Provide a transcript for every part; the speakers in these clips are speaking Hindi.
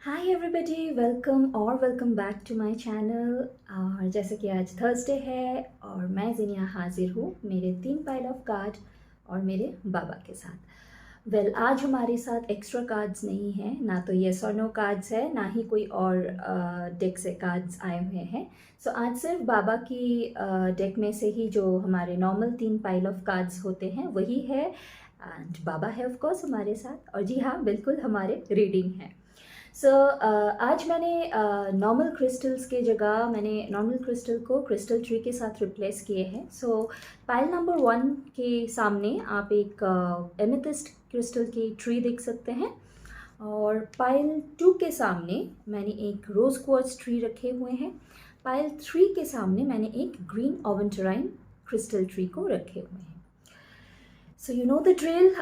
Hi everybody, welcome back to my channel. और जैसे कि आज थर्सडे है और मैं जिनिया हाजिर हूँ मेरे 3 पाइल ऑफ कार्ड और मेरे बाबा के साथ। आज हमारे साथ एक्स्ट्रा कार्ड्स नहीं हैं, ना तो येस और नो कार्ड्स है, ना ही कोई और डेक से कार्ड्स आए हुए हैं। सो आज सिर्फ बाबा की डेक में से ही जो हमारे नॉर्मल 3 पाइल ऑफ कार्ड्स होते हैं वही है, एंड बाबा है ऑफ कोर्स हमारे साथ। और जी हाँ, बिल्कुल हमारे रीडिंग है। आज मैंने नॉर्मल क्रिस्टल्स के जगह मैंने नॉर्मल क्रिस्टल को क्रिस्टल ट्री के साथ रिप्लेस किए हैं। पाइल नंबर 1 के सामने आप एक एमेथिस्ट क्रिस्टल की ट्री देख सकते हैं, और पाइल 2 के सामने मैंने एक रोज क्वार्ट्ज ट्री रखे हुए हैं। पाइल 3 के सामने मैंने एक ग्रीन ओवेंटराइन क्रिस्टल ट्री को रखे हुए हैं। So you know the drill.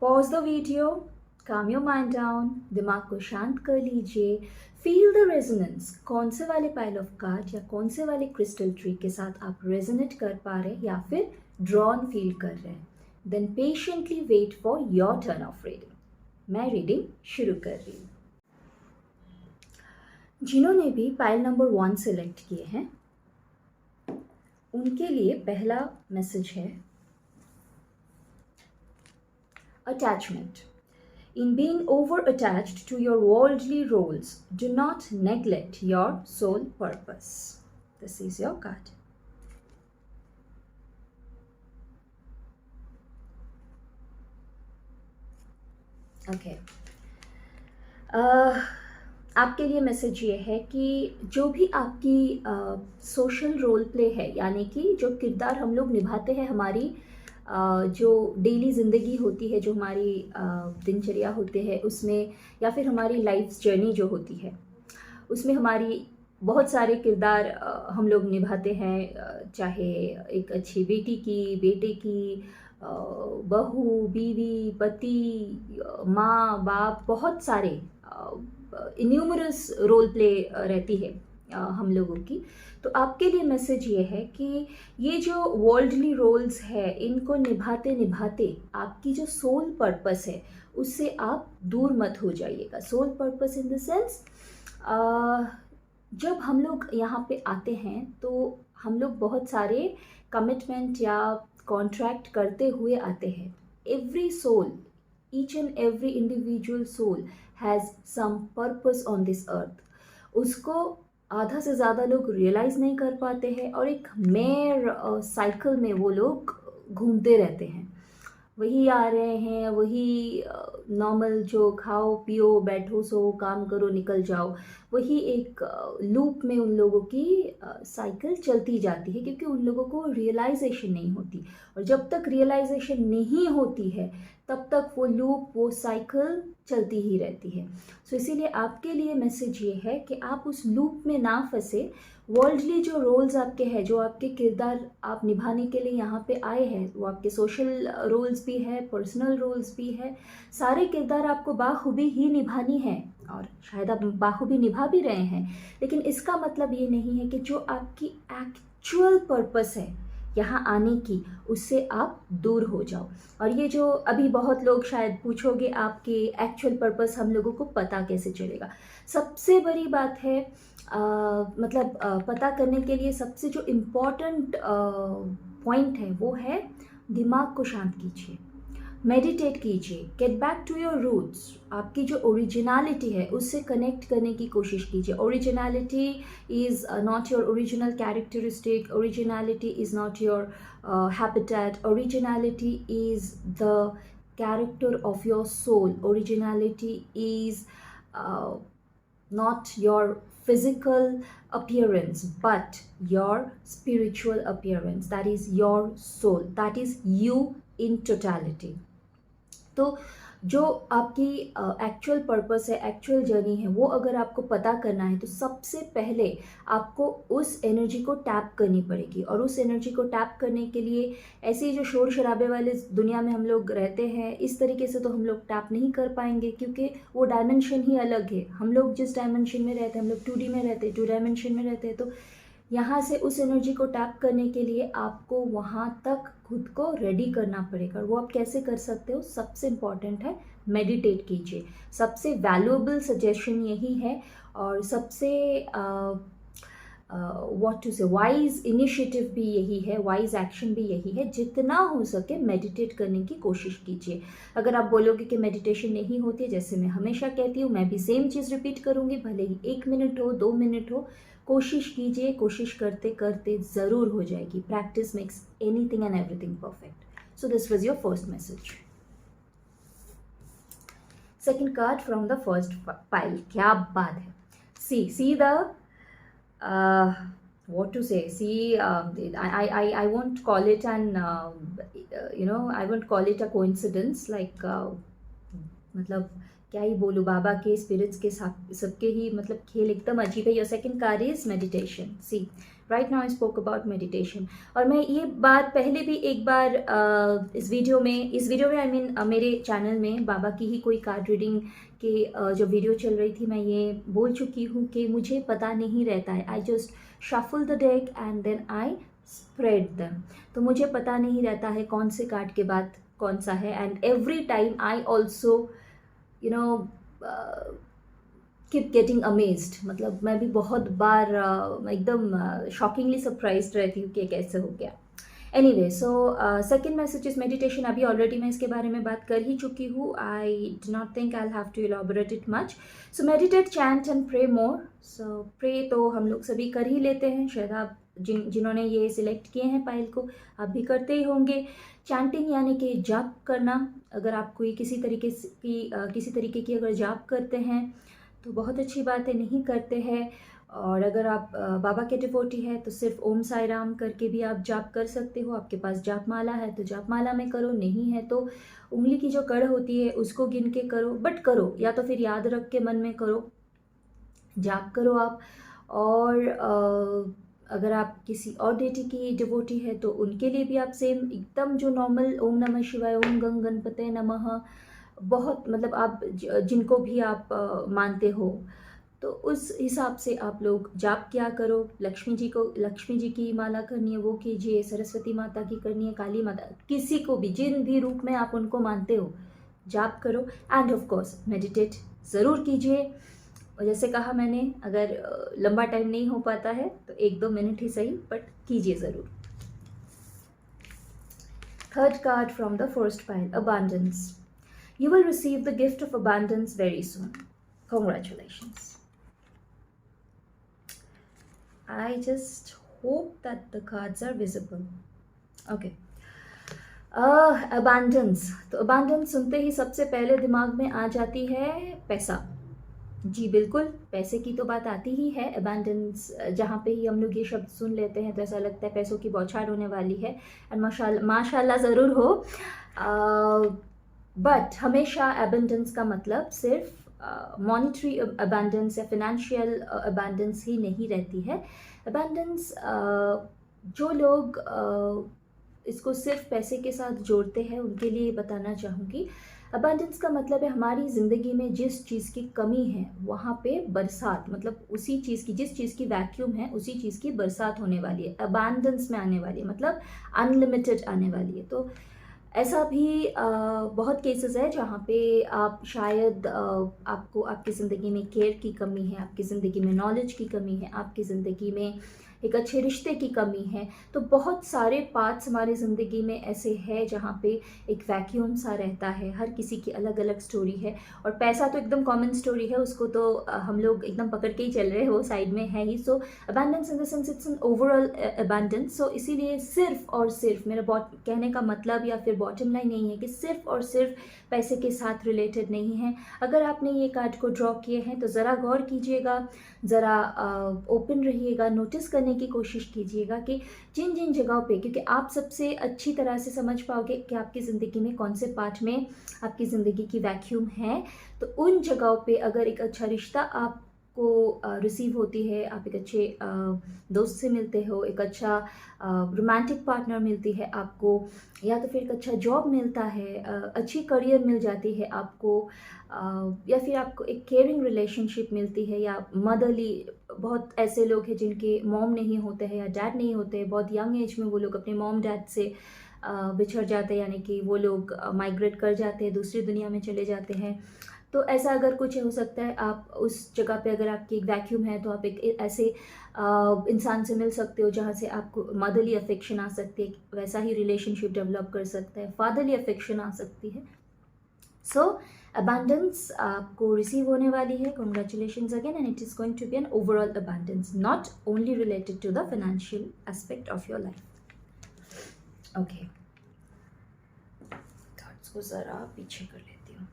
Pause the video, काम योर माइंड डाउन, दिमाग को शांत कर लीजिए, फील द रेजोनेंस। कौन से वाले पाइल ऑफ कार्ड या कौन से वाले क्रिस्टल ट्री के साथ आप रेजोनेट कर पा रहे हैं या फिर ड्रॉन फील कर रहे हैं। Then patiently wait for your turn of reading. मैं रीडिंग शुरू कर रही हूँ। जिन्होंने भी पाइल नंबर 1 सेलेक्ट किए हैं उनके लिए पहला मैसेज है attachment. In being over-attached to your worldly roles, do not neglect your soul purpose. This is your card. Okay. आपके लिए मैसेज ये है कि जो भी आपकी सोशल रोल प्ले है, यानी कि जो किरदार हम लोग निभाते हैं हमारी जो डेली ज़िंदगी होती है, जो हमारी दिनचर्या होते हैं उसमें, या फिर हमारी लाइफ जर्नी जो होती है उसमें हमारी बहुत सारे किरदार हम लोग निभाते हैं। चाहे एक अच्छी बेटी की, बेटे की, बहू, बीवी, पति, माँ, बाप, बहुत सारे इन्यूमरस रोल प्ले रहती है हम लोगों की। तो आपके लिए मैसेज ये है कि ये जो वर्ल्डली रोल्स है इनको निभाते निभाते आपकी जो सोल पर्पस है उससे आप दूर मत हो जाइएगा। Sole purpose in the sense, जब हम लोग यहाँ पे आते हैं तो हम लोग बहुत सारे कमिटमेंट या कॉन्ट्रैक्ट करते हुए आते हैं। Every soul, each and every individual soul has some purpose on this earth. उसको आधा से ज़्यादा लोग रियलाइज़ नहीं कर पाते हैं और एक मेयर साइकिल में वो लोग घूमते रहते हैं। वही आ रहे हैं, वही नॉर्मल जो खाओ पियो बैठो सो काम करो निकल जाओ, वही एक लूप में उन लोगों की साइकिल चलती जाती है, क्योंकि उन लोगों को रियलाइजेशन नहीं होती। और जब तक रियलाइजेशन नहीं होती है तब तक वो लूप, वो साइकिल चलती ही रहती है। सो इसीलिए आपके लिए मैसेज ये है कि आप उस लूप में ना फंसे। वर्ल्डली जो रोल्स आपके हैं, जो आपके किरदार आप निभाने के लिए यहाँ पे आए हैं, वो आपके सोशल रोल्स भी है, पर्सनल रोल्स भी है, सारे किरदार आपको बाखूबी ही निभानी है और शायद आप बाखूबी निभा भी रहे हैं। लेकिन इसका मतलब ये नहीं है कि जो आपकी एक्चुअल पर्पस है यहाँ आने की, उससे आप दूर हो जाओ। और ये जो अभी बहुत लोग शायद पूछोगे आपके एक्चुअल पर्पस हम लोगों को पता कैसे चलेगा। सबसे बड़ी बात है पता करने के लिए सबसे जो इम्पॉर्टेंट पॉइंट है वो है दिमाग को शांत कीजिए, मेडिटेट कीजिए, get back to your roots. आपकी जो ओरिजिनलिटी है उससे कनेक्ट करने की कोशिश कीजिए। Originality is not your original characteristic, originality is not your habitat, originality is the character of your soul. Originality is not your physical appearance but your spiritual appearance. That is your soul, that is you in totality. तो जो आपकी एक्चुअल पर्पस है, एक्चुअल जर्नी है, वो अगर आपको पता करना है तो सबसे पहले आपको उस एनर्जी को टैप करनी पड़ेगी। और उस एनर्जी को टैप करने के लिए ऐसे जो शोर शराबे वाले दुनिया में हम लोग रहते हैं, इस तरीके से तो हम लोग टैप नहीं कर पाएंगे, क्योंकि वो डायमेंशन ही अलग है। हम लोग जिस डायमेंशन में रहते हैं, हम लोग 2D में रहते हैं, 2 डायमेंशन में रहते हैं, तो यहाँ से उस एनर्जी को टैप करने के लिए आपको वहाँ तक खुद को रेडी करना पड़ेगा। और वो आप कैसे कर सकते हो? सबसे इम्पॉर्टेंट है मेडिटेट कीजिए। सबसे वैल्यूएबल सजेशन यही है और सबसे व्हाट टू से वाइज इनिशिएटिव भी यही है, वाइज एक्शन भी यही है। जितना हो सके मेडिटेट करने की कोशिश कीजिए। अगर आप बोलोगे कि मेडिटेशन नहीं होती है, जैसे मैं हमेशा कहती हूँ, मैं भी सेम चीज़ रिपीट करूँगी, भले ही 1 मिनट हो 2 मिनट हो, कोशिश कीजिए। कोशिश करते करते ज़रूर हो जाएगी। Practice makes anything and everything perfect. So this was your first message. Second card from the first pile. क्या बात है! See the what to say, see, I won't call it an I won't call it a coincidence, like मतलब क्या ही बोलूँ, बाबा के स्पिरिट्स के साथ सबके ही मतलब खेल एकदम अजीब है। Your second card is meditation. See, right now I spoke about meditation. और मैं ये बात पहले भी एक बार इस वीडियो में आई मीन मेरे चैनल में बाबा की ही कोई कार्ड रीडिंग के जो वीडियो चल रही थी, मैं ये बोल चुकी हूँ कि मुझे पता नहीं रहता है। I just shuffle the deck and then I spread them. तो मुझे पता नहीं रहता है कौन से कार्ड के बाद कौन सा है। And every time I also keep getting amazed. मतलब मैं भी बहुत बार एकदम शॉकिंगली सरप्राइज्ड रहती हूँ कि कैसे हो गया। Anyway, so second message is meditation. अभी ऑलरेडी मैं इसके बारे में बात कर ही चुकी हूँ। I do not think I have to elaborate it much. So meditate, chant and pray more. So pray तो हम लोग सभी कर ही लेते हैं, शायद आप जिन्होंने ये सिलेक्ट किए हैं पाइल को, आप भी करते ही होंगे। चैंटिंग यानी कि जाप करना। अगर आप कोई किसी तरीके की अगर जाप करते हैं तो बहुत अच्छी बात है, नहीं करते हैं। और अगर आप बाबा के डिवोटी है तो सिर्फ ओम साई राम करके भी आप जाप कर सकते हो। आपके पास जाप माला है तो जाप माला में करो, नहीं है तो उंगली की जो कड़ होती है उसको गिन के करो, बट करो, या तो फिर याद रख के मन में करो, जाप करो आप। और अगर आप किसी और डेटी की डिवोटी है तो उनके लिए भी आप सेम एकदम जो नॉर्मल ओम नमः शिवाय, ओम गंग गणपते नमः, बहुत मतलब आप जिनको भी आप मानते हो तो उस हिसाब से आप लोग जाप किया करो। लक्ष्मी जी की माला करनी है वो कीजिए, सरस्वती माता की करनी है, काली माता, किसी को भी जिन भी रूप में आप उनको मानते हो जाप करो। एंड ऑफ कोर्स मेडिटेट ज़रूर कीजिए। और जैसे कहा मैंने, अगर लंबा टाइम नहीं हो पाता है तो 1-2 मिनट ही सही, बट कीजिए ज़रूर। Third card from the first pile, abundance. You will receive the gift of abundance very soon. Congratulations. I just hope that the cards are visible. Okay. Abundance. तो abundance सुनते ही सबसे पहले दिमाग में आ जाती है पैसा। जी बिल्कुल, पैसे की तो बात आती ही है। abundance जहाँ पे ही हम लोग ये शब्द सुन लेते हैं तो ऐसा लगता है पैसों की बौछार होने वाली है। एंड माशाल्लाह ज़रूर हो। बट हमेशा अबंडेंस का मतलब सिर्फ मॉनिटरी अबंडेंस या फिनेंशियल अबंडेंस ही नहीं रहती है। अबंडेंस जो लोग इसको सिर्फ पैसे के साथ जोड़ते हैं उनके लिए बताना चाहूँगी। अबंडेंस का मतलब है हमारी ज़िंदगी में जिस चीज़ की कमी है वहाँ पे बरसात, मतलब उसी चीज़ की, जिस चीज़ की वैक्यूम है उसी चीज़ की बरसात होने वाली है, अबंडेंस में आने वाली है, मतलब अनलिमिटेड आने वाली है। तो ऐसा भी बहुत केसेस है जहाँ पे आप शायद आपको आपकी ज़िंदगी में केयर की कमी है, आपकी ज़िंदगी में नॉलेज की कमी है, आपकी ज़िंदगी में एक अच्छे रिश्ते की कमी है। तो बहुत सारे पार्ट्स हमारी ज़िंदगी में ऐसे हैं जहाँ पे एक वैक्यूम सा रहता है। हर किसी की अलग अलग स्टोरी है और पैसा तो एकदम कॉमन स्टोरी है, उसको तो हम लोग एकदम पकड़ के ही चल रहे हो, साइड में है ही। So abundance in the sense it's an overall abundance. So इसीलिए सिर्फ और सिर्फ मेरा कहने का मतलब या फिर बॉटम लाइन नहीं है कि सिर्फ और सिर्फ पैसे के साथ रिलेटेड नहीं है। अगर आपने ये कार्ड को ड्रॉ किए हैं तो ज़रा गौर कीजिएगा, ज़रा ओपन रहिएगा, नोटिस करने की कोशिश कीजिएगा कि जिन जिन जगहों पे, क्योंकि आप सबसे अच्छी तरह से समझ पाओगे कि आपकी ज़िंदगी में कौन से पार्ट में आपकी ज़िंदगी की वैक्यूम है। तो उन जगहों पे अगर एक अच्छा रिश्ता आपको रिसीव होती है, आप एक अच्छे दोस्त से मिलते हो, एक अच्छा रोमांटिक पार्टनर मिलती है आपको, या तो फिर एक अच्छा जॉब मिलता है, अच्छी करियर मिल जाती है आपको, या फिर आपको एक केयरिंग रिलेशनशिप मिलती है, या मदरली बहुत ऐसे लोग हैं जिनके मॉम नहीं होते हैं या डैड नहीं होते, बहुत यंग एज में वो लोग अपने मॉम डैड से बिछड़ जाते हैं, यानी कि वो लोग माइग्रेट कर जाते हैं, दूसरी दुनिया में चले जाते हैं। तो ऐसा अगर कुछ हो सकता है, आप उस जगह पे अगर आपकी एक वैक्यूम है तो आप एक ऐसे इंसान से मिल सकते हो जहाँ से आपको मदरली अफेक्शन आ सकती है, वैसा ही रिलेशनशिप डेवलप कर सकता है, फादरली अफेक्शन आ सकती है। सो अबंडेंस आपको रिसीव होने वाली है, congratulations again, and it is going to be an overall abundance, not only related to the financial aspect of your life. Okay, cards को ज़रा पीछे कर लेती हूँ।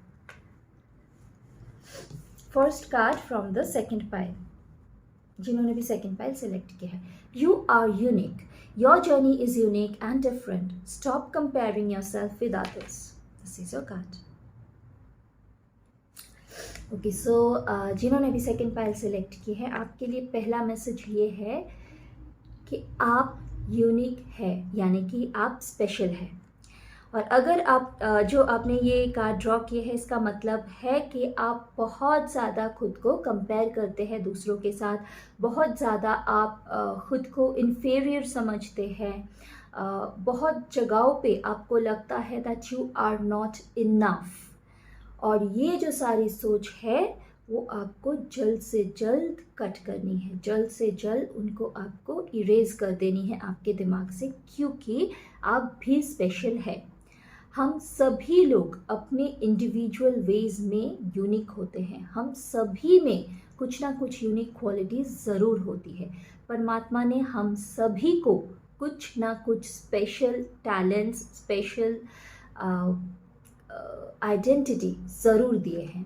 First card from the second pile, जिन्होंने भी सेकेंड पाइल सेलेक्ट किया है, you are unique, your journey is unique and different, stop comparing yourself with others. This is your card. Okay, so जिन्होंने भी सेकेंड पाइल सेलेक्ट की है, आपके लिए पहला मैसेज ये है कि आप यूनिक है, यानी कि आप स्पेशल है। और अगर आप जो आपने ये कार्ड ड्रॉ किए है, इसका मतलब है कि आप बहुत ज़्यादा खुद को कंपेयर करते हैं दूसरों के साथ, बहुत ज़्यादा आप खुद को इन्फीरियर समझते हैं, बहुत जगहों पे आपको लगता है that you are not enough. और ये जो सारी सोच है वो आपको जल्द से जल्द कट करनी है, जल्द से जल्द उनको आपको इरेज कर देनी है आपके दिमाग से, क्योंकि आप भी स्पेशल है। हम सभी लोग अपने इंडिविजुअल वेज में यूनिक होते हैं, हम सभी में कुछ ना कुछ यूनिक क्वालिटीज़ ज़रूर होती है। परमात्मा ने हम सभी को कुछ ना कुछ स्पेशल टैलेंट्स, स्पेशल आइडेंटिटी ज़रूर दिए हैं।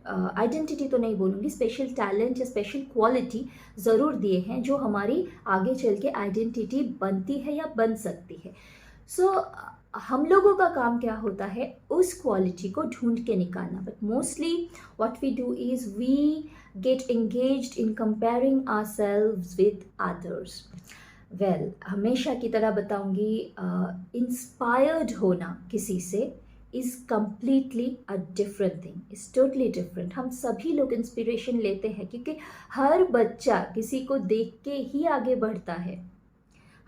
आइडेंटिटी तो नहीं बोलूँगी, स्पेशल टैलेंट या स्पेशल क्वालिटी ज़रूर दिए हैं, जो हमारी आगे चल के आइडेंटिटी बनती है या बन सकती है। सो हम लोगों का काम क्या होता है, उस क्वालिटी को ढूंढ के निकालना। But mostly what we do is we get engaged in comparing ourselves with others. Well, हमेशा की तरह बताऊंगी, इंस्पायर्ड होना किसी से is completely a different thing, is totally different. हम सभी लोग इंस्पिरेशन लेते हैं, क्योंकि हर बच्चा किसी को देख के ही आगे बढ़ता है।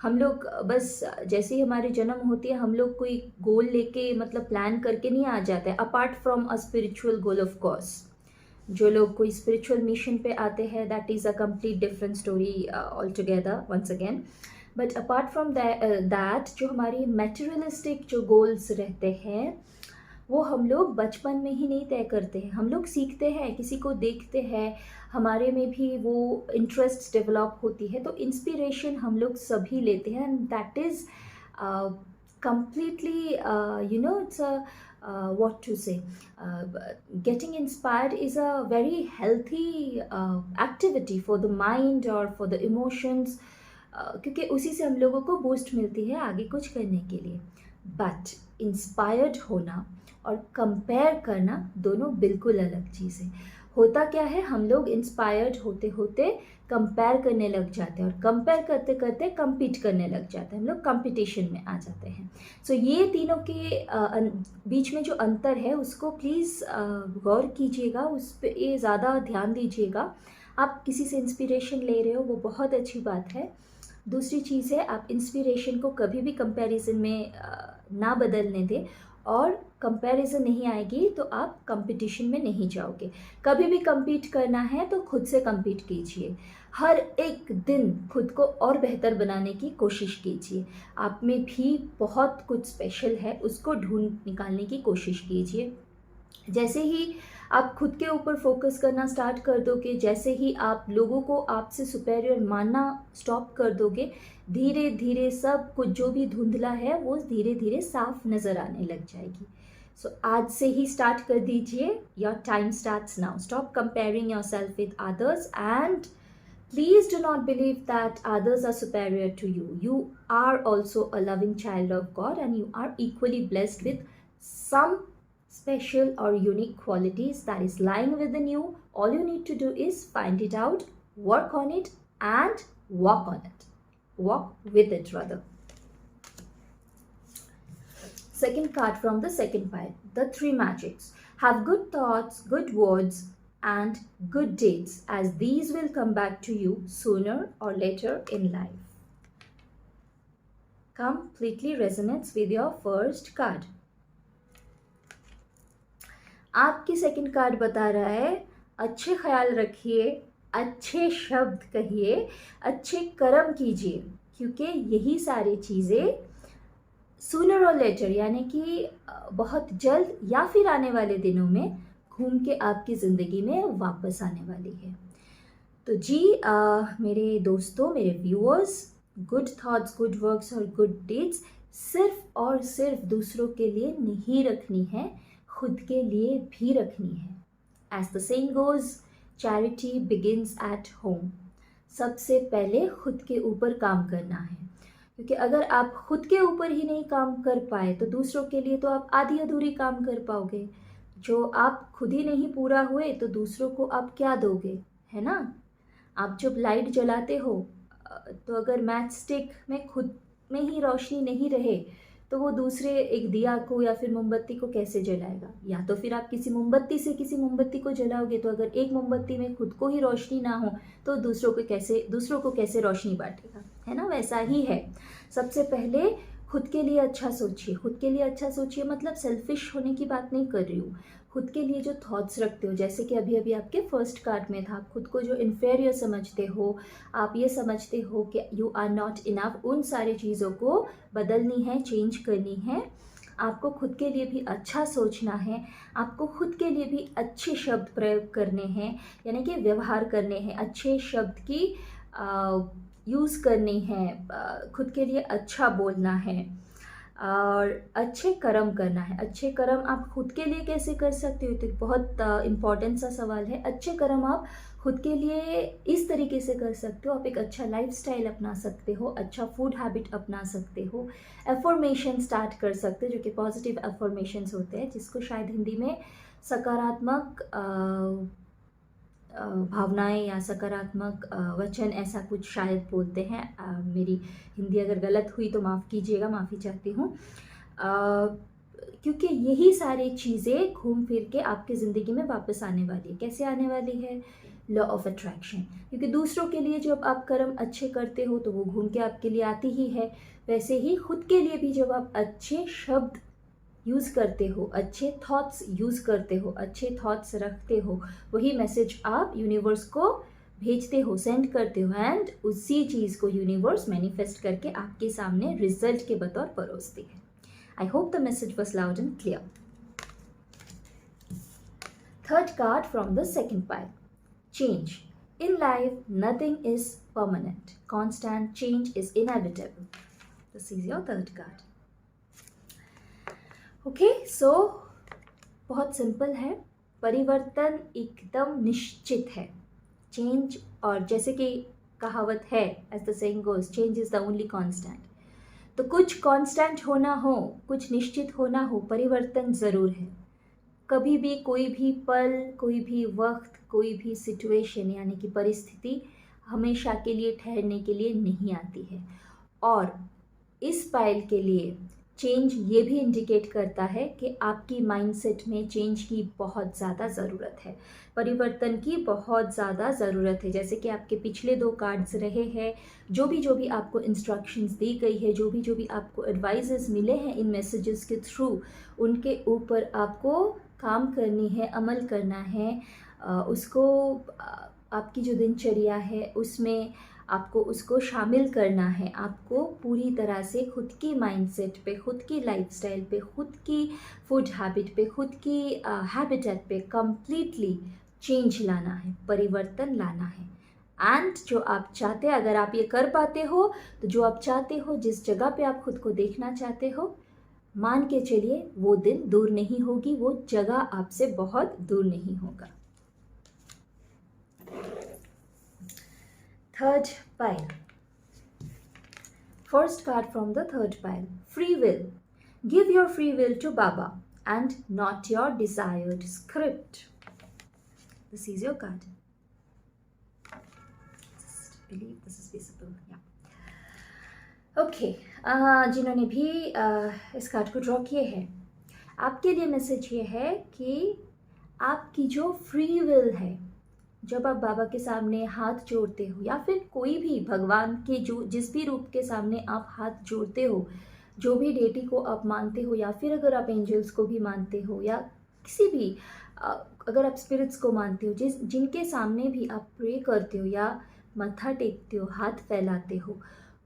हम लोग बस जैसे ही हमारी जन्म होती है, हम लोग कोई गोल लेके मतलब प्लान करके नहीं आ जाते, apart from a spiritual goal of course. जो लोग कोई स्पिरिचुअल मिशन पे आते हैं, that is a complete different story all together once again. But apart from that जो हमारी मेटेरियलिस्टिक जो गोल्स रहते हैं, वो हम लोग बचपन में ही नहीं तय करते हैं, हम लोग सीखते हैं, किसी को देखते हैं, हमारे में भी वो इंटरेस्ट डेवलप होती है, तो इंस्पिरेशन हम लोग सभी लेते हैं, and that is completely it's a what to say, getting inspired is a very healthy activity for the mind or for the emotions, क्योंकि उसी से हम लोगों को बूस्ट मिलती है आगे कुछ करने के लिए। बट इंस्पायर्ड होना और कंपेयर करना दोनों बिल्कुल अलग चीज़ है। होता क्या है, हम लोग इंस्पायर्ड होते होते कंपेयर करने लग जाते हैं, और कंपेयर करते करते कम्पीट करने लग जाते हैं, हम लोग कंपटीशन में आ जाते हैं। सो ये तीनों के बीच में जो अंतर है उसको प्लीज़ गौर कीजिएगा, उस पर ये ज़्यादा ध्यान दीजिएगा। आप किसी से इंस्पिरेशन ले रहे हो, वो बहुत अच्छी बात है। दूसरी चीज़ है, आप इंस्पिरेशन को कभी भी कंपैरिजन में ना बदलने दें, और कंपैरिजन नहीं आएगी तो आप कंपटीशन में नहीं जाओगे। कभी भी compete करना है तो खुद से compete कीजिए, हर एक दिन खुद को और बेहतर बनाने की कोशिश कीजिए। आप में भी बहुत कुछ स्पेशल है, उसको ढूंढ निकालने की कोशिश कीजिए। जैसे ही आप खुद के ऊपर फोकस करना स्टार्ट कर दोगे, जैसे ही आप लोगों को आपसे सुपेरियर मानना स्टॉप कर दोगे, धीरे धीरे सब कुछ जो भी धुंधला है वो धीरे धीरे साफ नज़र आने लग जाएगी। सो आज से ही स्टार्ट कर दीजिए, your time starts now. Stop comparing yourself with others, and please do not believe that others are superior to you. You are also a loving child of God, and you are equally blessed with some special or unique qualities that is lying within you. All you need to do is find it out, work on it, and walk on it. Walk with it, rather. Second card from the second pile, the three magics. Have good thoughts, good words, and good deeds, as these will come back to you sooner or later in life. Completely resonates with your first card. आपकी सेकंड कार्ड बता रहा है अच्छे ख्याल रखिए, अच्छे शब्द कहिए, अच्छे कर्म कीजिए, क्योंकि यही सारी चीज़ें सूनर और लेटर यानी कि बहुत जल्द या फिर आने वाले दिनों में घूम के आपकी ज़िंदगी में वापस आने वाली है। तो जी मेरे दोस्तों, मेरे viewers, good thoughts, good works और गुड डीड्स सिर्फ और सिर्फ दूसरों के लिए नहीं रखनी है, खुद के लिए भी रखनी है। As the saying goes, charity begins at home. सबसे पहले खुद के ऊपर काम करना है, क्योंकि अगर आप खुद के ऊपर ही नहीं काम कर पाए तो दूसरों के लिए तो आप आधी अधूरी काम कर पाओगे। जो आप खुद ही नहीं पूरा हुए तो दूसरों को आप क्या दोगे, है ना। आप जब लाइट जलाते हो तो अगर मैच स्टिक में खुद में ही रोशनी नहीं रहे तो वो दूसरे एक दिया को या फिर मोमबत्ती को कैसे जलाएगा। या तो फिर आप किसी मोमबत्ती से किसी मोमबत्ती को जलाओगे, तो अगर एक मोमबत्ती में खुद को ही रोशनी ना हो तो दूसरों को कैसे रोशनी बांटेगा, है ना। वैसा ही है, सबसे पहले खुद के लिए अच्छा सोचिए। खुद के लिए अच्छा सोचिए मतलब सेल्फिश होने की बात नहीं कर रही हूँ। खुद के लिए जो थॉट्स रखते हो, जैसे कि अभी अभी आपके फर्स्ट कार्ड में था, खुद को जो इन्फेरियर समझते हो, आप ये समझते हो कि यू आर नॉट इनफ, उन सारी चीज़ों को बदलनी है, चेंज करनी है। आपको खुद के लिए भी अच्छा सोचना है, आपको खुद के लिए भी अच्छे शब्द प्रयोग करने हैं, यानी कि व्यवहार करने हैं, अच्छे शब्द की यूज़ करनी है, खुद के लिए अच्छा बोलना है और अच्छे कर्म करना है। अच्छे कर्म आप खुद के लिए कैसे कर सकते हो, तो एक बहुत इम्पॉर्टेंट सा सवाल है। अच्छे कर्म आप खुद के लिए इस तरीके से कर सकते हो, आप एक अच्छा लाइफस्टाइल अपना सकते हो, अच्छा फूड हैबिट अपना सकते हो, एफर्मेशन स्टार्ट कर सकते हो, जो कि पॉजिटिव एफर्मेशंस होते हैं, जिसको शायद हिंदी में सकारात्मक भावनाएं या सकारात्मक वचन ऐसा कुछ शायद बोलते हैं। मेरी हिंदी अगर गलत हुई तो माफ़ कीजिएगा, माफ़ी चाहती हूँ। क्योंकि यही सारी चीज़ें घूम फिर के आपकी ज़िंदगी में वापस आने वाली है। कैसे आने वाली है? Law of attraction. क्योंकि दूसरों के लिए जब आप कर्म अच्छे करते हो तो वो घूम के आपके लिए आती ही है। वैसे ही खुद के लिए भी जब आप अच्छे शब्द यूज़ करते हो, अच्छे थॉट्स यूज़ करते हो, अच्छे थॉट्स रखते हो, वही मैसेज आप यूनिवर्स को भेजते हो, सेंड करते हो, एंड उसी चीज़ को यूनिवर्स मैनिफेस्ट करके आपके सामने रिजल्ट के बतौर परोसती है। I hope the message was loud and clear. Third card from the second pile, change. In life, nothing is permanent. Constant change is inevitable. This is your third card. Okay so बहुत सिंपल है, परिवर्तन एकदम निश्चित है। चेंज, और जैसे कि कहावत है, as the saying goes, change is the only constant. तो कुछ कांस्टेंट होना हो, कुछ निश्चित होना हो, परिवर्तन ज़रूर है। कभी भी कोई भी पल, कोई भी वक्त, कोई भी सिचुएशन यानी कि परिस्थिति हमेशा के लिए ठहरने के लिए नहीं आती है। और इस पाइल के लिए चेंज ये भी इंडिकेट करता है कि आपकी माइंडसेट में चेंज की बहुत ज़्यादा ज़रूरत है, परिवर्तन की बहुत ज़्यादा ज़रूरत है। जैसे कि आपके पिछले दो कार्ड्स रहे हैं, जो भी आपको इंस्ट्रक्शंस दी गई है, जो भी आपको एडवाइजेस मिले हैं इन मैसेजेस के थ्रू, उनके ऊपर आपको काम करनी है, अमल करना है। उसको आपकी जो दिनचर्या है उसमें आपको उसको शामिल करना है। आपको पूरी तरह से खुद की माइंडसेट पे, खुद की लाइफस्टाइल पे, खुद की फूड हैबिट पे, खुद की हैबिटेट पे कंप्लीटली चेंज लाना है, परिवर्तन लाना है। एंड जो आप चाहते हैं, अगर आप ये कर पाते हो तो जो आप चाहते हो, जिस जगह पे आप खुद को देखना चाहते हो, मान के चलिए वो दिन दूर नहीं होगी, वो जगह आपसे बहुत दूर नहीं होगा। Third pile. First card from the third pile, free will. Give your free will to Baba and not your desired script. This is your card. Just believe this is visible. Yeah. Okay. जिन्होंने भी इस कार्ड को ड्रॉ किए हैं, आपके लिए मैसेज ये है कि आपकी जो फ्री विल है, जब आप बाबा के सामने हाथ जोड़ते हो या फिर कोई भी भगवान के जो जिस भी रूप के सामने आप हाथ जोड़ते हो, जो भी डेटी को आप मानते हो या फिर अगर आप एंजल्स को भी मानते हो या किसी भी अ, अगर आप स्पिरिट्स को मानते हो, जिनके सामने भी आप प्रे करते हो या मत्था टेकते हो, हाथ फैलाते हो,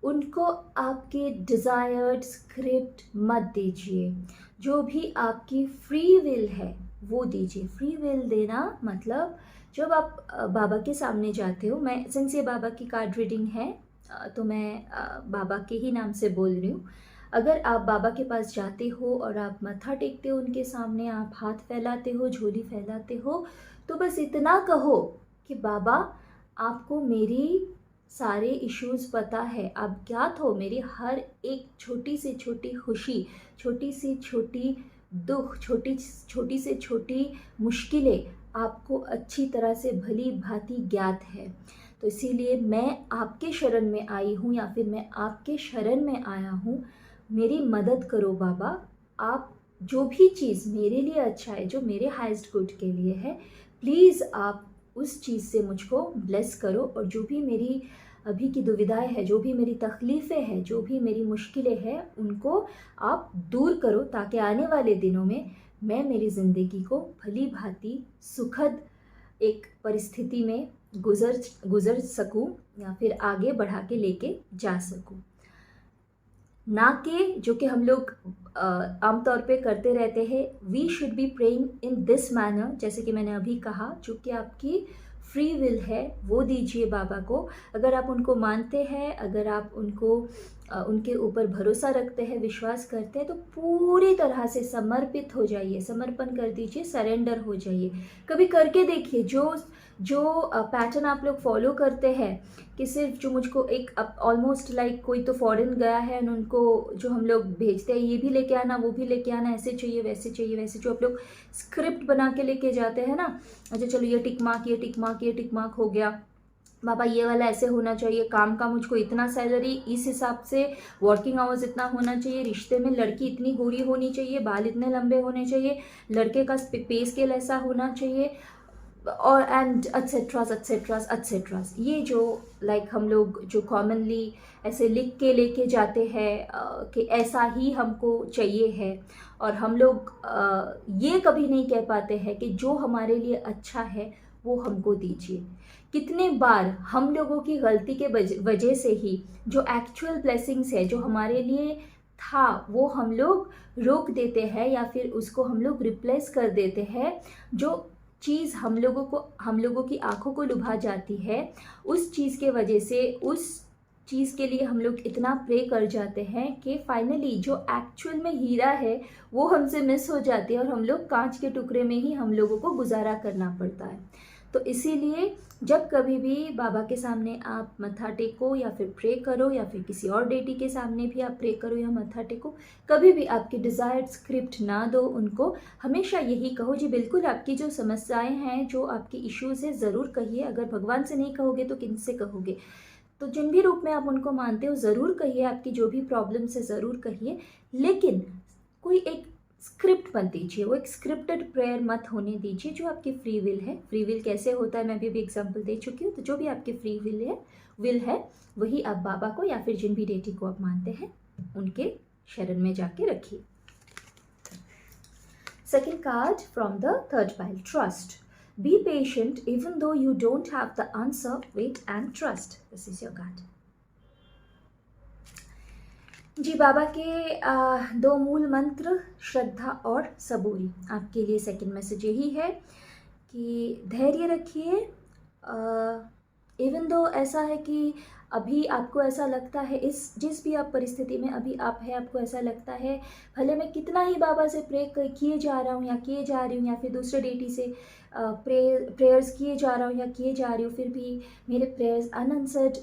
उनको आपके डिज़ायर्ड स्क्रिप्ट मत दीजिए। जो भी आपकी फ्री विल है वो दीजिए। फ्री विल देना मतलब जब आप बाबा के सामने जाते हो, मैं सिंस ये बाबा की कार्ड रीडिंग है तो मैं बाबा के ही नाम से बोल रही हूँ। अगर आप बाबा के पास जाते हो और आप मत्था टेकते हो उनके सामने, आप हाथ फैलाते हो, झोली फैलाते हो, तो बस इतना कहो कि बाबा, आपको मेरी सारे इश्यूज़ पता है, आप ज्ञात हो मेरी हर एक छोटी से छोटी खुशी, छोटी से छोटी दुख, छोटी छोटी से छोटी मुश्किलें आपको अच्छी तरह से भली भांति ज्ञात है। तो इसीलिए मैं आपके शरण में आई हूँ या फिर मैं आपके शरण में आया हूँ। मेरी मदद करो बाबा। आप जो भी चीज़ मेरे लिए अच्छा है, जो मेरे हाईएस्ट गुड के लिए है, प्लीज़ आप उस चीज़ से मुझको ब्लेस करो। और जो भी मेरी अभी की दुविधाएं हैं, जो भी मेरी तकलीफ़ें हैं, जो भी मेरी मुश्किलें हैं, उनको आप दूर करो, ताकि आने वाले दिनों में मैं मेरी ज़िंदगी को भली भांति सुखद एक परिस्थिति में गुज़र सकूं या फिर आगे बढ़ा के लेके जा सकूं। ना कि जो कि हम लोग आमतौर पे करते रहते हैं, we should be praying in this manner, जैसे कि मैंने अभी कहा, जो कि आपकी फ्री विल है वो दीजिए बाबा को। अगर आप उनको मानते हैं, अगर आप उनके ऊपर भरोसा रखते हैं, विश्वास करते हैं, तो पूरी तरह से समर्पित हो जाइए, समर्पण कर दीजिए, सरेंडर हो जाइए। कभी करके देखिए, जो जो पैटर्न आप लोग फॉलो करते हैं कि सिर्फ जो मुझको एक ऑलमोस्ट लाइक कोई तो फॉरेन गया है और उनको जो हम लोग भेजते हैं, ये भी लेके आना, वो भी लेके आना, ऐसे चाहिए वैसे चाहिए वैसे, जो आप लोग स्क्रिप्ट बना के लेके जाते हैं ना, अच्छा चलो ये टिक मार्क, ये टिक मार्क, ये टिक मार्क हो गया, बाबा ये वाला ऐसे होना चाहिए, काम का मुझको इतना सैलरी इस हिसाब से, वर्किंग आवर्स इतना होना चाहिए, रिश्ते में लड़की इतनी गोरी होनी चाहिए, बाल इतने लंबे होने चाहिए, लड़के का पे स्केल ऐसा होना चाहिए, और एंड एट्सेट्रास एट्सेट्रास एट्सेट्रास। ये जो लाइक हम लोग जो कॉमनली ऐसे लिख के लेके जाते हैं कि ऐसा ही हमको चाहिए है, और हम लोग ये कभी नहीं कह पाते हैं कि जो हमारे लिए अच्छा है वो हमको दीजिए। कितने बार हम लोगों की गलती के वजह से ही जो एक्चुअल ब्लेसिंग्स है, जो हमारे लिए था, वो हम लोग रोक देते हैं या फिर उसको हम लोग रिप्लेस कर देते हैं। जो चीज़ हम लोगों की आंखों को लुभा जाती है, उस चीज़ के वजह से, उस चीज़ के लिए हम लोग इतना प्रे कर जाते हैं कि फाइनली जो एक्चुअल में हीरा है वो हमसे मिस हो जाती है और हम लोग कांच के टुकड़े में ही हम लोगों को गुजारा करना पड़ता है। तो इसीलिए जब कभी भी बाबा के सामने आप मत्था टेको या फिर प्रे करो, या फिर किसी और डेटी के सामने भी आप प्रे करो या मत्था टेको, कभी भी आपकी डिज़ायर्ड स्क्रिप्ट ना दो उनको। हमेशा यही कहो, जी बिल्कुल आपकी जो समस्याएं हैं, जो आपकी इश्यूज़ है, ज़रूर कहिए। अगर भगवान से नहीं कहोगे तो किन से कहोगे? तो जिन भी रूप में आप उनको मानते हो ज़रूर कहिए, आपकी जो भी प्रॉब्लम्स है ज़रूर कहिए, लेकिन कोई एक स्क्रिप्ट मत दीजिए, वो एक स्क्रिप्टेड प्रेयर मत होने दीजिए। जो आपकी फ्री विल है, फ्री विल कैसे होता है मैं भी एग्जांपल दे चुकी हूँ। तो जो भी आपकी फ्री विल है वही आप बाबा को या फिर जिन भी डेटी को आप मानते हैं उनके शरण में जाके रखिए। Second card from the third pile, trust. Be patient even though you don't have the answer. Wait and trust. This is your card. जी बाबा के दो मूल मंत्र, श्रद्धा और सबूरी। आपके लिए सेकंड मैसेज यही है कि धैर्य रखिए। इवन दो ऐसा है कि अभी आपको ऐसा लगता है, जिस भी आप परिस्थिति में अभी आप हैं, आपको ऐसा लगता है भले मैं कितना ही बाबा से प्रे किए जा रहा हूँ या किए जा रही हूँ, या फिर दूसरे डेटी से प्रेयर्स किए जा रहा हूँ या किए जा रही हूँ, फिर भी मेरे प्रेयर्स अनआंसर्ड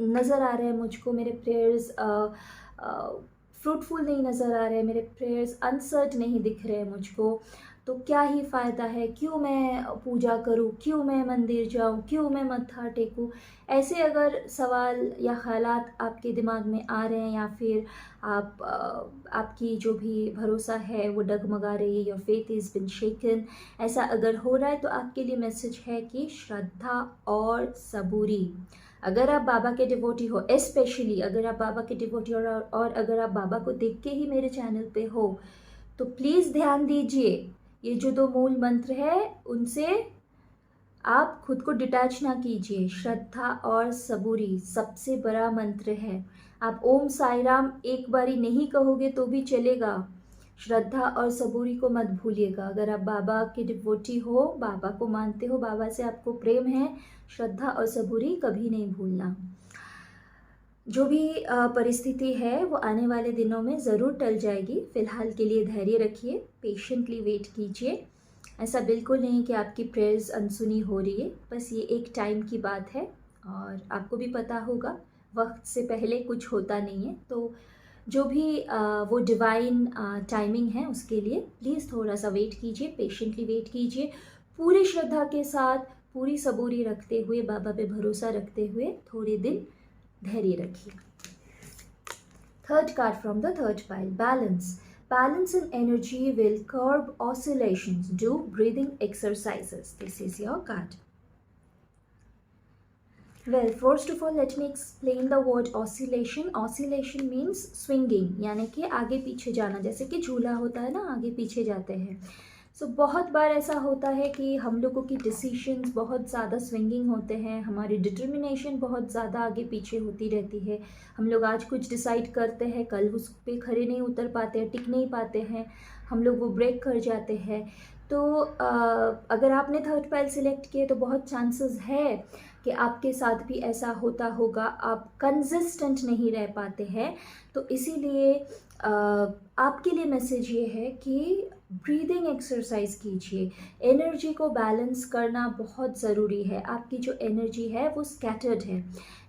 नज़र आ रहे हैं मुझको, मेरे प्रेयर्स फ्रूटफुल नहीं नज़र आ रहे हैं, मेरे प्रेयर्स आंसर्ड नहीं दिख रहे हैं मुझको। तो क्या ही फ़ायदा है, क्यों मैं पूजा करूं, क्यों मैं मंदिर जाऊं, क्यों मैं मत्था टेकूं। ऐसे अगर सवाल या ख़यालात आपके दिमाग में आ रहे हैं, या फिर आपकी जो भी भरोसा है वो डगमगा रही है, योर फेथ इज़ बिन शेकन, ऐसा अगर हो रहा है तो आपके लिए मैसेज है कि श्रद्धा और सबूरी। अगर आप बाबा के डिवोटी हो, स्पेशली अगर आप बाबा के डिवोटी और अगर आप बाबा को देख के ही मेरे चैनल पे हो, तो प्लीज़ ध्यान दीजिए, ये जो 2 मूल मंत्र है उनसे आप खुद को डिटैच ना कीजिए। श्रद्धा और सबूरी सबसे बड़ा मंत्र है। आप ओम साई राम एक बारी नहीं कहोगे तो भी चलेगा, श्रद्धा और सबूरी को मत भूलिएगा। अगर आप बाबा के डिवोटी हो, बाबा को मानते हो, बाबा से आपको प्रेम है, श्रद्धा और सबूरी कभी नहीं भूलना। जो भी परिस्थिति है वो आने वाले दिनों में ज़रूर टल जाएगी। फ़िलहाल के लिए धैर्य रखिए, पेशेंटली वेट कीजिए। ऐसा बिल्कुल नहीं कि आपकी प्रेयर्स अनसुनी हो रही है, बस ये एक टाइम की बात है। और आपको भी पता होगा वक्त से पहले कुछ होता नहीं है। तो जो भी वो डिवाइन टाइमिंग है उसके लिए प्लीज़ थोड़ा सा वेट कीजिए, पेशेंटली वेट कीजिए, पूरी श्रद्धा के साथ, पूरी सबूरी रखते हुए, बाबा पे भरोसा रखते हुए थोड़े दिन धैर्य रखिए। Third card from the third pile, balance. Balance in energy will curb oscillations. Do breathing exercises. This is your card. Well, first of all, let me explain the word oscillation. Oscillation means swinging, यानी कि आगे पीछे जाना, जैसे कि झूला होता है ना, आगे पीछे जाते हैं। बहुत बार ऐसा होता है कि हम लोगों की डिसीशंस बहुत ज़्यादा स्विंगिंग होते हैं, हमारी डिटर्मिनेशन बहुत ज़्यादा आगे पीछे होती रहती है। हम लोग आज कुछ डिसाइड करते हैं, कल उस पर खड़े नहीं उतर पाते हैं, टिक नहीं पाते हैं, हम लोग वो ब्रेक कर जाते हैं। तो अगर आपने थर्ड पाइल सिलेक्ट किए तो बहुत चांसेस है कि आपके साथ भी ऐसा होता होगा, आप कंसिस्टेंट नहीं रह पाते हैं। तो इसीलिए आपके लिए मैसेज ये है कि ब्रीदिंग एक्सरसाइज कीजिए। एनर्जी को बैलेंस करना बहुत ज़रूरी है। आपकी जो एनर्जी है वो स्कैटर्ड है।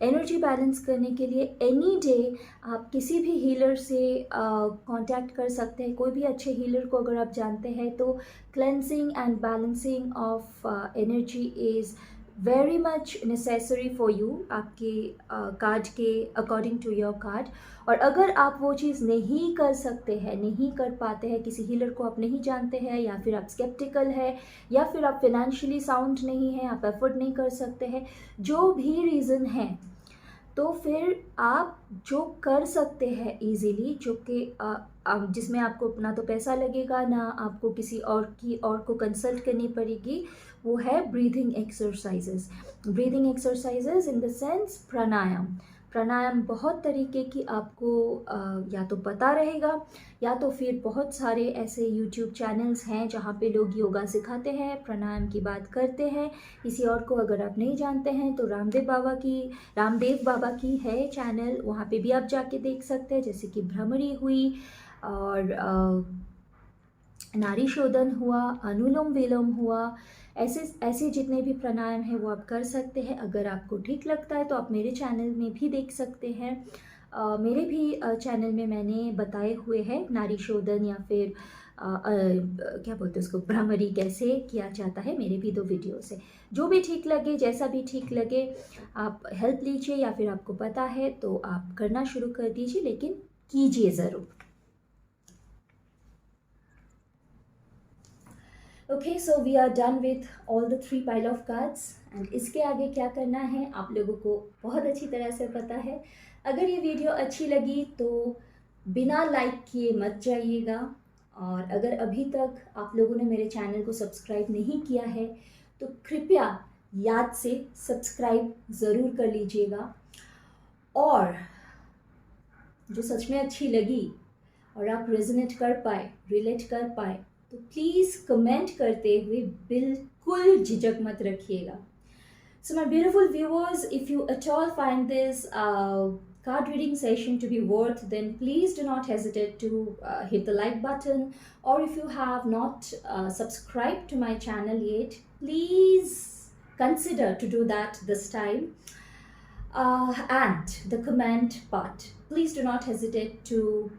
एनर्जी बैलेंस करने के लिए एनी डे आप किसी भी हीलर से कांटेक्ट कर सकते हैं। कोई भी अच्छे हीलर को अगर आप जानते हैं तो cleansing and balancing of energy is very much necessary for you, आपके कार्ड के अकॉर्डिंग टू योर कार्ड। और अगर आप वो चीज़ नहीं कर सकते हैं, नहीं कर पाते हैं, किसी हीलर को आप नहीं जानते हैं, या फिर आप स्केप्टिकल है, या फिर आप फिनेंशियली साउंड नहीं है, आप एफर्ट नहीं कर सकते हैं, जो भी रीज़न है, तो फिर आप जो कर सकते हैं इजीली, जो कि जिसमें आपको ना तो पैसा लगेगा, ना आपको किसी और को कंसल्ट करनी पड़ेगी, वो है breathing exercises. Breathing exercises in the sense pranayama. Pranayama बहुत तरीके की आपको या तो पता रहेगा, या तो फिर बहुत सारे ऐसे यूट्यूब चैनल्स हैं जहाँ पे लोग योगा सिखाते हैं, प्राणायाम की बात करते हैं। किसी और को अगर आप नहीं जानते हैं तो रामदेव बाबा की है चैनल, वहाँ पे भी आप जाके देख सकते हैं, जैसे कि भ्रमरी हुई, और नारी शोधन हुआ, अनुलोम विलोम हुआ, ऐसे जितने भी प्राणायाम हैं वो आप कर सकते हैं। अगर आपको ठीक लगता है तो आप मेरे चैनल में भी देख सकते हैं। मेरे भी चैनल में मैंने बताए हुए हैं नारी शोधन, या फिर क्या बोलते हैं उसको, भ्रमरी कैसे किया जाता है, मेरे भी 2 वीडियोस है। जो भी ठीक लगे, जैसा भी ठीक लगे, आप हेल्प लीजिए, या फिर आपको पता है तो आप करना शुरू कर दीजिए, लेकिन कीजिए ज़रूर। Okay, so we are done with all the 3 pile of cards. And इसके आगे क्या करना है आप लोगों को बहुत अच्छी तरह से पता है। अगर ये वीडियो अच्छी लगी तो बिना लाइक किए मत जाइएगा, और अगर अभी तक आप लोगों ने मेरे चैनल को सब्सक्राइब नहीं किया है तो कृपया याद से सब्सक्राइब ज़रूर कर लीजिएगा। और जो सच में अच्छी लगी और आप रेजोनेट कर पाए, रिलेट कर पाए, तो प्लीज़ कमेंट करते हुए बिल्कुल झिझक मत रखिएगा। So my beautiful viewers, if you at all find this card reading session to be worth, then please do not hesitate to hit the like button, or if you have not subscribed to my channel yet, please consider to do that this time. And the comment part, please do not hesitate to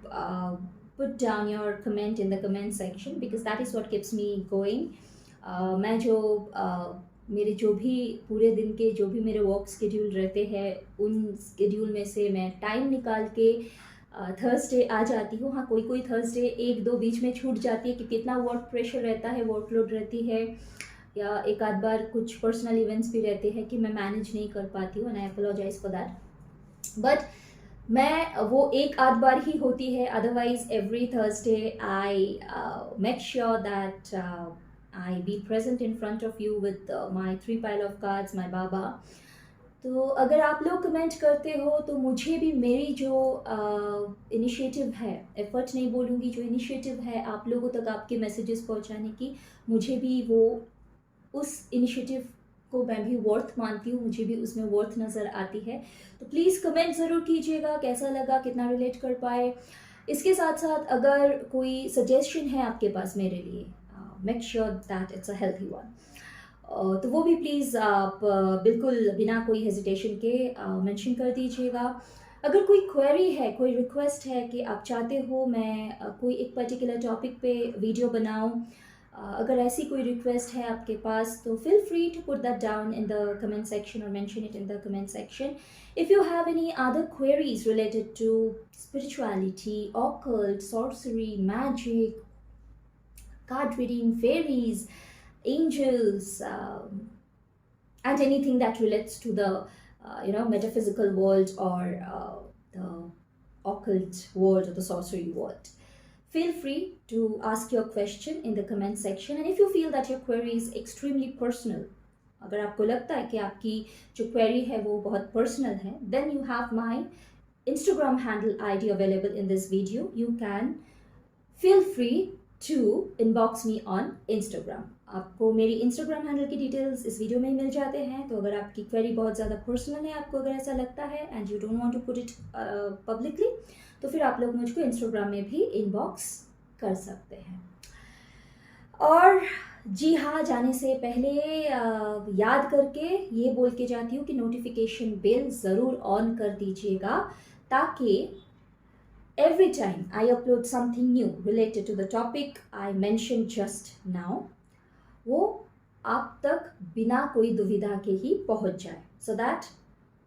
put down your comment in the comment section because that is what keeps me going. मैं जो मेरे जो भी पूरे दिन के जो भी मेरे वर्क स्केड्यूल रहते हैं उन स्केड्यूल में से मैं टाइम निकाल के थर्सडे आ जाती हूँ. हाँ, कोई कोई थर्सडे एक दो बीच में छूट जाती है क्योंकि इतना वर्क प्रेशर रहता है, वर्कलोड रहती है, या एक आध बार कुछ पर्सनल इवेंट्स भी रहते हैं कि मैं मैनेज नहीं कर पाती हूँ and I apologise for that. But मैं वो एक आध बार ही होती है, otherwise every Thursday I make sure that I be present in front of you with my 3 pile of cards, my बाबा. तो अगर आप लोग कमेंट करते हो तो मुझे भी मेरी जो इनिशिएटिव है, एफर्ट नहीं बोलूँगी, जो इनिशिएटिव है आप लोगों तक आपके मैसेजेस पहुंचाने की, मुझे भी वो उस इनिशिएटिव को मैं भी वर्थ मानती हूँ, मुझे भी उसमें वर्थ नज़र आती है. तो प्लीज़ कमेंट ज़रूर कीजिएगा कैसा लगा, कितना रिलेट कर पाए. इसके साथ साथ अगर कोई सजेशन है आपके पास मेरे लिए, make sure that it's a healthy one, तो वो भी प्लीज़ आप बिल्कुल बिना कोई हेजिटेशन के मेंशन कर दीजिएगा. अगर कोई क्वेरी है, कोई रिक्वेस्ट है कि आप चाहते हो मैं कोई एक पर्टिकुलर टॉपिक पे वीडियो बनाऊं, अगर ऐसी कोई रिक्वेस्ट है आपके पास तो feel free to put that down in the comment section or mention it in the comment section. If you have any other queries related to spirituality, occult, sorcery, magic, card reading, fairies, angels, and anything that relates to the metaphysical world or the occult world or the sorcery world, feel free to ask your question in the comment section. And if you feel that your query is extremely personal, अगर आपको लगता है कि आपकी जो query है वो बहुत personal है, then you have my Instagram handle ID available in this video. You can feel free to inbox me on Instagram. आपको मेरी Instagram हैंडल की डिटेल्स इस वीडियो में ही मिल जाते हैं. तो अगर आपकी क्वेरी बहुत ज़्यादा पर्सनल है, आपको अगर ऐसा लगता है and you don't want to put it publicly, तो फिर आप लोग मुझको Instagram में भी इनबॉक्स कर सकते हैं. और जी हाँ, जाने से पहले याद करके ये बोल के जाती हूँ कि नोटिफिकेशन बेल ज़रूर ऑन कर दीजिएगा ताकि every time I upload something new related to the topic I mentioned just now, वो आप तक बिना कोई दुविधा के ही पहुंच जाए. So that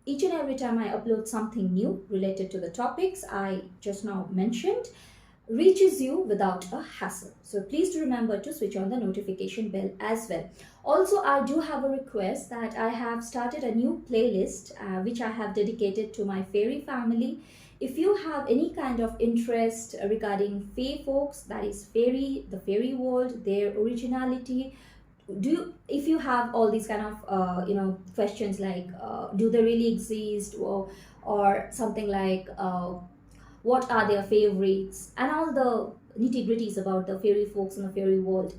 each and every time I upload something new related to the topics I just now mentioned reaches you without a hassle. So please do remember to switch on the notification bell as well. Also, I do have a request that I have started a new playlist which I have dedicated to my fairy family. If you have any kind of interest regarding fae folks, that is fairy, the fairy world, their originality, if you have all these kind of questions like do they really exist, or something like what are their favorites and all the nitty-gritties about the fairy folks in the fairy world,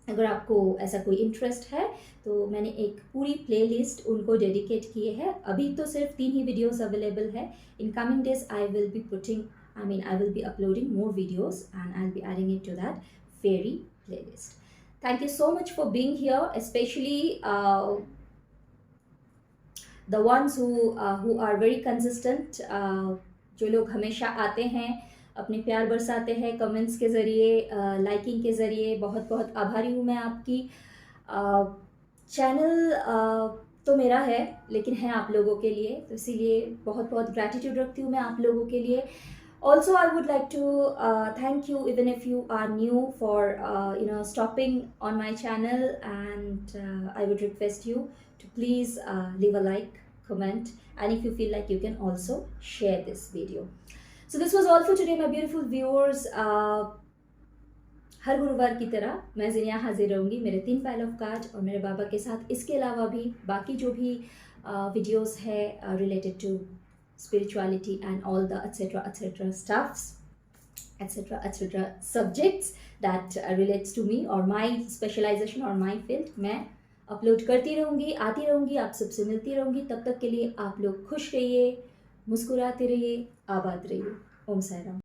अगर आपको ऐसा कोई इंटरेस्ट है तो मैंने एक पूरी प्लेलिस्ट उनको डेडिकेट किए है. अभी तो सिर्फ 3 ही वीडियोस अवेलेबल है. In coming days I will be uploading more videos and I will be adding it to that very playlist. Thank you so much for being here, specially the ones who are very consistent, जो लोग हमेशा आते हैं, अपने प्यार बरसाते हैं कमेंट्स के ज़रिए, लाइकिंग के ज़रिए. बहुत बहुत आभारी हूँ मैं आपकी. चैनल तो मेरा है लेकिन है आप लोगों के लिए, तो इसीलिए बहुत बहुत ग्रैटिट्यूड रखती हूँ मैं आप लोगों के लिए. Also, I would like to thank you even if you are new for stopping on my channel, and I would request you to please leave a like, comment, and if you feel like you can also share this video. So this was all for today, my beautiful viewers. हर गुरुवार की तरह मैं ज़िनिया हाजिर रहूँगी मेरे 3 पाइल ऑफ कार्ड और मेरे बाबा के साथ. इसके अलावा भी बाकी जो भी वीडियोस है related to spirituality and all the etc stuffs, etc subjects that relates to me or my specialization or my field, मैं अपलोड करती रहूँगी, आती रहूँगी, आप सबसे मिलती रहूँगी. तब तक के लिए आप लोग खुश रहिए, मुस्कुराते रहिए, आबाद रहिए. ओम साई राम.